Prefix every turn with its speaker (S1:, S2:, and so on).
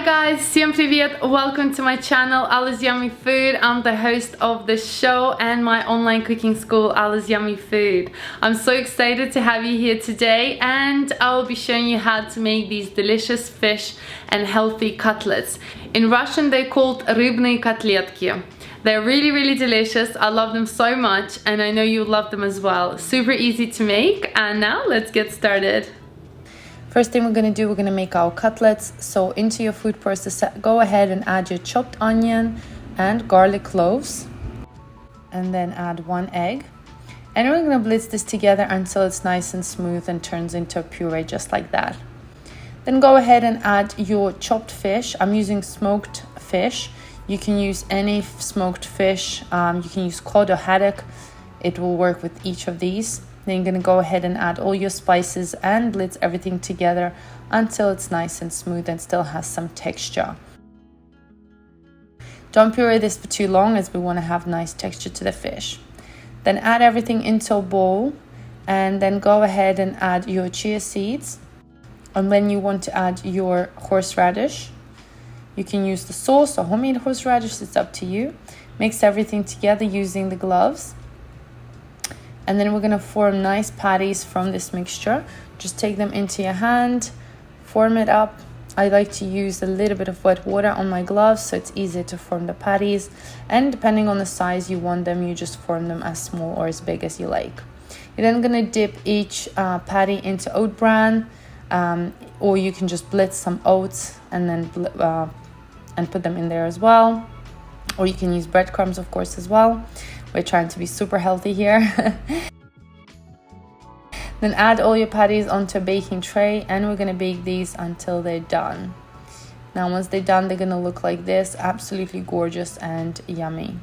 S1: guys, всем привет! Welcome to my channel AllasYummyFood. I'm the host of the show and my online cooking school AllasYummyFood. I'm so excited to have you here today, and I will be showing you how to make these delicious fish and healthy cutlets. In Russian they're called рыбные котлетки. They're really delicious. I love them so much and I know you'll love them as well. Super easy to make, and now let's get started.
S2: First thing we're going to do, we're going to make our cutlets. So into your food processor, go ahead and add your chopped onion and garlic cloves. And then add 1 egg. And we're going to blitz this together until it's nice and smooth and turns into a puree just like that. Then go ahead and add your chopped fish. I'm using smoked fish. You can use any smoked fish. You can use cod or haddock. It will work with each of these. Then you're going to go ahead and add all your spices and blitz everything together until it's nice and smooth and still has some texture. Don't puree this for too long, as we want to have nice texture to the fish. Then add everything into a bowl and then go ahead and add your chia seeds. And when you want to add your horseradish, you can use the sauce or homemade horseradish, it's up to you. Mix everything together using the gloves. And then we're going to form nice patties from this mixture. Just take them into your hand, form it up. I like to use a little bit of wet water on my gloves so it's easier to form the patties. And depending on the size you want them, you just form them as small or as big as you like. You're then going to dip each patty into oat bran, or you can just blitz some oats and then and put them in there as well. Or you can use breadcrumbs, of course, as well. We're trying to be super healthy here. Then add all your patties onto a baking tray, and we're going to bake these until they're done. Now once they're done, they're going to look like this, absolutely gorgeous and yummy.